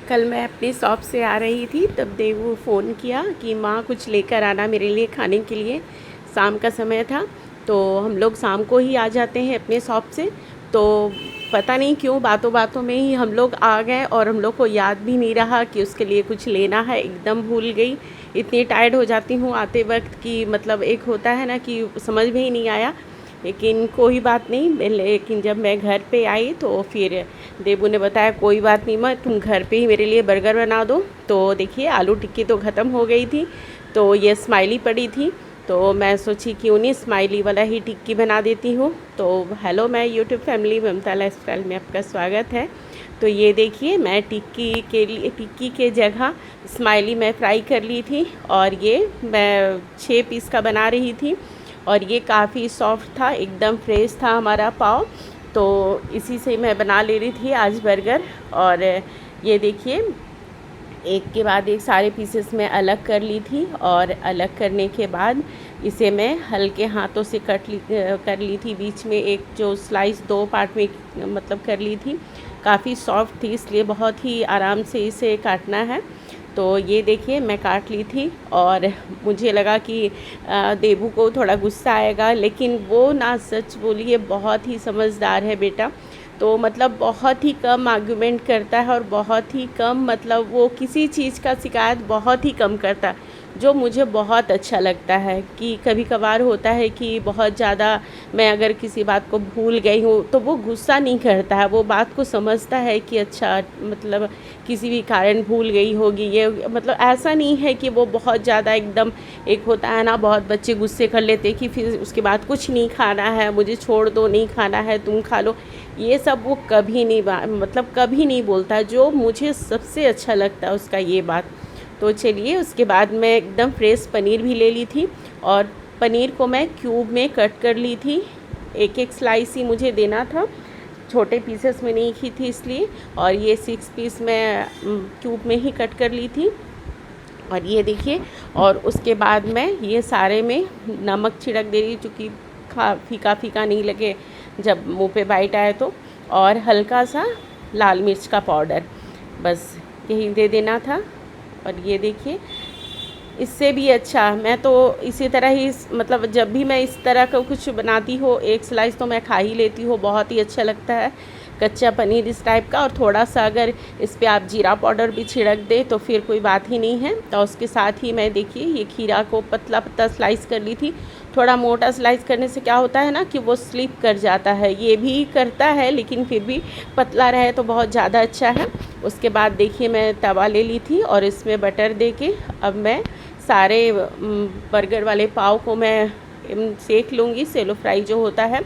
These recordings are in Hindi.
कल मैं अपनी शॉप से आ रही थी, तब देवू फ़ोन किया कि माँ कुछ लेकर आना मेरे लिए खाने के लिए। शाम का समय था, तो हम लोग शाम को ही आ जाते हैं अपने शॉप से। तो पता नहीं क्यों बातों बातों में ही हम लोग आ गए और हम लोग को याद भी नहीं रहा कि उसके लिए कुछ लेना है, एकदम भूल गई। इतनी टायर्ड हो जाती हूँ आते वक्त कि मतलब एक होता है ना कि समझ में ही नहीं आया। लेकिन कोई बात नहीं, लेकिन जब मैं घर पे आई तो फिर देबू ने बताया कोई बात नहीं माँ, तुम घर पे ही मेरे लिए बर्गर बना दो। तो देखिए आलू टिक्की तो ख़त्म हो गई थी, तो ये स्माइली पड़ी थी, तो मैं सोची क्यों नहीं स्माइली वाला ही टिक्की बना देती हूँ। तो हेलो, मैं यूट्यूब फैमिली ममता लाइफस्टाइल में आपका स्वागत है। तो ये देखिए मैं टिक्की के जगह स्माइली मैं फ्राई कर ली थी, और ये मैं 6 पीस का बना रही थी। और ये काफ़ी सॉफ्ट था, एकदम फ्रेश था हमारा पाव। तो इसी से मैं बना ले रही थी आज बर्गर। और ये देखिए एक के बाद एक सारे पीसेस मैं अलग कर ली थी, और अलग करने के बाद इसे मैं हल्के हाथों से कर ली थी। बीच में एक जो स्लाइस 2 पार्ट में मतलब कर ली थी। काफ़ी सॉफ्ट थी, इसलिए बहुत ही आराम से इसे काटना है। तो ये देखिए मैं काट ली थी, और मुझे लगा कि देबू को थोड़ा गुस्सा आएगा, लेकिन वो ना सच बोलिए बहुत ही समझदार है बेटा। तो मतलब बहुत ही कम आर्गुमेंट करता है, और बहुत ही कम मतलब वो किसी चीज़ का शिकायत बहुत ही कम करता है, जो मुझे बहुत अच्छा लगता है। कि कभी कभार होता है कि बहुत ज़्यादा मैं अगर किसी बात को भूल गई हूँ तो वो गुस्सा नहीं करता है, वो बात को समझता है कि अच्छा मतलब किसी भी कारण भूल गई होगी ये, मतलब ऐसा नहीं है कि वो बहुत ज़्यादा एकदम। एक होता है ना बहुत बच्चे गुस्से कर लेते कि फिर उसके बाद कुछ नहीं खाना है, मुझे छोड़ दो, नहीं खाना है तुम खा लो। ये सब वो कभी नहीं मतलब कभी नहीं बोलता, जो मुझे सबसे अच्छा लगता है उसका ये बात। तो चलिए उसके बाद मैं एकदम फ्रेश पनीर भी ले ली थी, और पनीर को मैं क्यूब में कट कर ली थी। एक एक स्लाइस ही मुझे देना था, छोटे पीसेस में नहीं की थी इसलिए। और ये 6 पीस मैं क्यूब में ही कट कर ली थी। और ये देखिए, और उसके बाद मैं ये सारे में नमक छिड़क दे रही, चूँकि फीका फीका नहीं लगे जब मुंह पे बाइट आए तो। और हल्का सा लाल मिर्च का पाउडर, बस यही दे देना था। और ये देखिए इससे भी अच्छा मैं तो इसी तरह ही मतलब जब भी मैं इस तरह का कुछ बनाती हूँ, एक स्लाइस तो मैं खा ही लेती हूँ, बहुत ही अच्छा लगता है कच्चा पनीर इस टाइप का। और थोड़ा सा अगर इस पे आप जीरा पाउडर भी छिड़क दे तो फिर कोई बात ही नहीं है। तो उसके साथ ही मैं देखिए ये खीरा को पतला पतला स्लाइस कर ली थी। थोड़ा मोटा स्लाइस करने से क्या होता है ना कि वो स्लिप कर जाता है, ये भी करता है, लेकिन फिर भी पतला रहे तो बहुत ज़्यादा अच्छा है। उसके बाद देखिए मैं तवा ले ली थी, और इसमें बटर दे के अब मैं सारे बर्गर वाले पाव को मैं सेक लूँगी। सेलो फ्राई जो होता है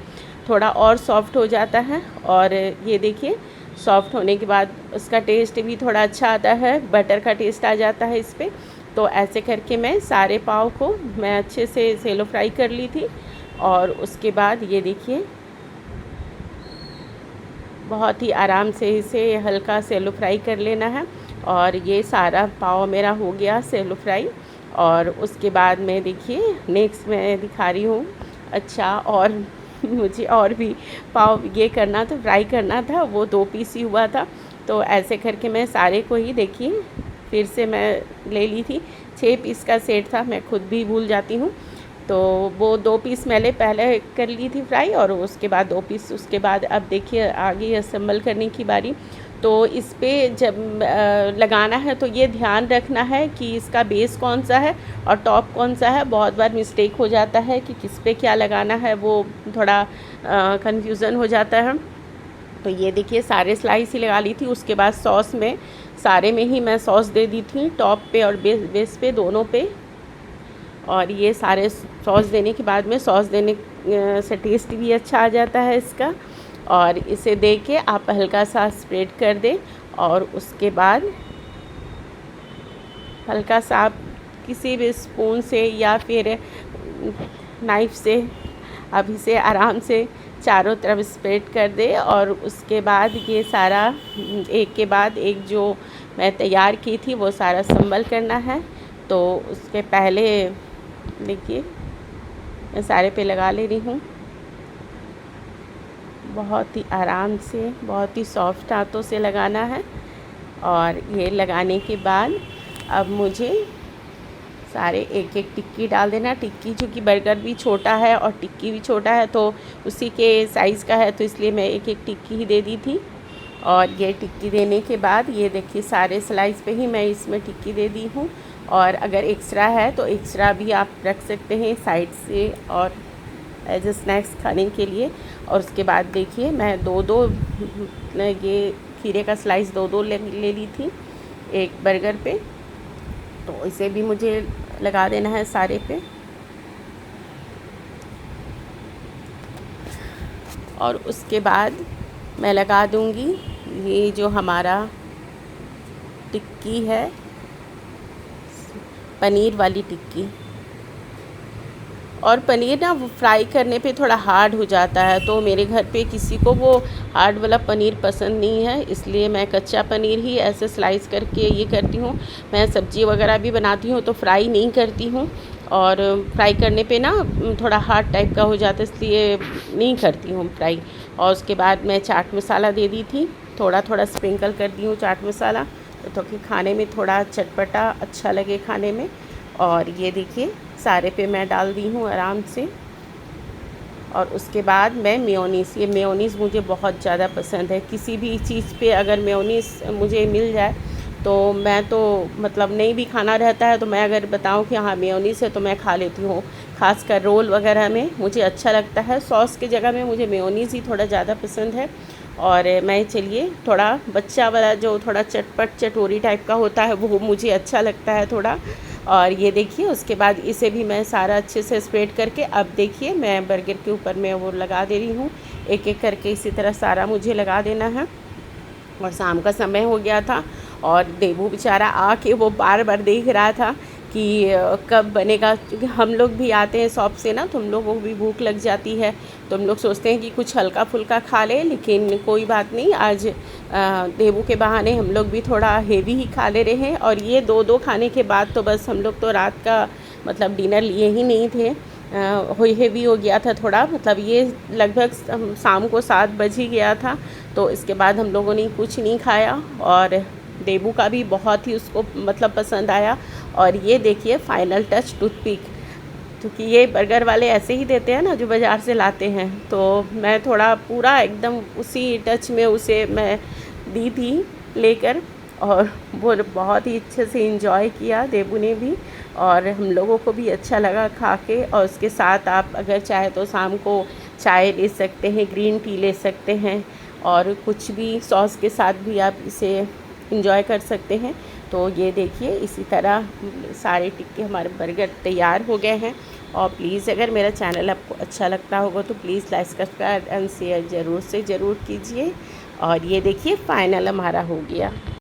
थोड़ा और सॉफ्ट हो जाता है, और ये देखिए सॉफ्ट होने के बाद उसका टेस्ट भी थोड़ा अच्छा आता है, बटर का टेस्ट आ जाता है इस पर। तो ऐसे करके मैं सारे पाव को मैं अच्छे से सेलो फ्राई कर ली थी। और उसके बाद ये देखिए बहुत ही आराम से इसे हल्का सेलो फ्राई कर लेना है। और ये सारा पाव मेरा हो गया सेलो फ्राई। और उसके बाद में देखिए नेक्स्ट मैं दिखा रही हूँ। अच्छा, और मुझे और भी पाव ये करना था, फ्राई करना था, वो 2 पीस ही हुआ था। तो ऐसे करके मैं सारे को ही देखिए फिर से मैं ले ली थी। 6 पीस का सेट था, मैं खुद भी भूल जाती हूँ। तो वो 2 पीस मैंने पहले कर ली थी फ्राई, और उसके बाद 2 पीस उसके बाद। अब देखिए आगे असेंबल करने की बारी। तो इस पे जब लगाना है तो ये ध्यान रखना है कि इसका बेस कौन सा है और टॉप कौन सा है। बहुत बार मिस्टेक हो जाता है कि किस पे क्या लगाना है, वो थोड़ा कन्फ्यूज़न हो जाता है। तो ये देखिए सारे स्लाइस ही लगा ली थी। उसके बाद सॉस में सारे में ही मैं सॉस दे दी थी, टॉप पे और बेस पे दोनों पे। और ये सारे सॉस देने के बाद में सॉस देने से टेस्ट भी अच्छा आ जाता है इसका। और इसे दे के आप हल्का सा स्प्रेड कर दें, और उसके बाद हल्का सा आप किसी भी स्पून से या फिर नाइफ़ से आप इसे आराम से चारों तरफ स्प्रेड कर दें। और उसके बाद ये सारा एक के बाद एक जो मैं तैयार की थी वो सारा संभल करना है। तो उसके पहले देखिए मैं सारे पे लगा ले रही हूँ, बहुत ही आराम से, बहुत ही सॉफ्ट हाथों से लगाना है। और ये लगाने के बाद अब मुझे सारे एक एक टिक्की डाल देना। टिक्की चूँकि बर्गर भी छोटा है और टिक्की भी छोटा है तो उसी के साइज़ का है, तो इसलिए मैं एक एक टिक्की ही दे दी थी। और ये टिक्की देने के बाद ये देखिए सारे स्लाइस पे ही मैं इसमें टिक्की दे दी हूँ। और अगर एक्स्ट्रा है तो एक्स्ट्रा भी आप रख सकते हैं साइड से और एज ए स्नैक्स खाने के लिए। और उसके बाद देखिए मैं दो ये खीरे का स्लाइस दो ले ली थी एक बर्गर पे, तो इसे भी मुझे लगा देना है सारे पे। और उसके बाद मैं लगा दूंगी ये जो हमारा टिक्की है, पनीर वाली टिक्की। और पनीर ना वो फ्राई करने पे थोड़ा हार्ड हो जाता है, तो मेरे घर पे किसी को वो हार्ड वाला पनीर पसंद नहीं है, इसलिए मैं कच्चा पनीर ही ऐसे स्लाइस करके ये करती हूँ। मैं सब्ज़ी वगैरह भी बनाती हूँ तो फ्राई नहीं करती हूँ, और फ्राई करने पे ना थोड़ा हार्ड टाइप का हो जाता है, इसलिए नहीं करती हूँ फ्राई। और उसके बाद मैं चाट मसाला दे दी थी, थोड़ा थोड़ा स्प्रिंकल कर दी हूँ चाट मसाला, तो कि खाने में थोड़ा चटपटा अच्छा लगे खाने में। और ये देखिए सारे पे मैं डाल दी हूँ आराम से। और उसके बाद मैं मेयोनीज़, ये मेयोनीज़ मुझे बहुत ज़्यादा पसंद है। किसी भी चीज़ पे अगर मेयोनीज़ मुझे मिल जाए तो मैं तो मतलब नहीं भी खाना रहता है तो मैं अगर बताऊँ कि हाँ मेयोनीज़ है तो मैं खा लेती हूँ। ख़ासकर रोल वगैरह में मुझे अच्छा लगता है। सॉस की जगह में मुझे मेयोनीज़ ही थोड़ा ज़्यादा पसंद है। और मैं चलिए थोड़ा बच्चा वाला जो थोड़ा चटपट चटोरी टाइप का होता है वो मुझे अच्छा लगता है थोड़ा। और ये देखिए उसके बाद इसे भी मैं सारा अच्छे से स्प्रेड करके अब देखिए मैं बर्गर के ऊपर मैं वो लगा दे रही हूँ। एक एक करके इसी तरह सारा मुझे लगा देना है। और शाम का समय हो गया था और देवू बेचारा आके वो बार बार देख रहा था कि कब बनेगा, क्योंकि हम लोग भी आते हैं शॉप से ना तो हम लोगों को भी भूख लग जाती है, तो हम लोग सोचते हैं कि कुछ हल्का फुल्का खा ले। लेकिन कोई बात नहीं, आज देवू के बहाने हम लोग भी थोड़ा हेवी ही खा ले रहे हैं। और ये दो खाने के बाद तो बस हम लोग तो रात का मतलब डिनर लिए ही नहीं थे, हेवी हो गया था थोड़ा, मतलब ये लगभग शाम को 7 बज ही गया था। तो इसके बाद हम लोगों ने कुछ नहीं खाया और देबू का भी बहुत ही उसको मतलब पसंद आया। और ये देखिए फाइनल टच टूथपिक, क्योंकि ये बर्गर वाले ऐसे ही देते हैं ना जो बाज़ार से लाते हैं, तो मैं थोड़ा पूरा एकदम उसी टच में उसे मैं दी थी लेकर। और वो बहुत ही अच्छे से इंजॉय किया देबू ने भी, और हम लोगों को भी अच्छा लगा खा के। और उसके साथ आप अगर चाहे तो शाम को चाय ले सकते हैं, ग्रीन टी ले सकते हैं, और कुछ भी सॉस के साथ भी आप इसे इंजॉय कर सकते हैं। तो ये देखिए इसी तरह सारे टिक्के हमारे बर्गर तैयार हो गए हैं। और प्लीज़ अगर मेरा चैनल आपको अच्छा लगता होगा तो please like subscribe and share ज़रूर से ज़रूर कीजिए। और ये देखिए फाइनल हमारा हो गया।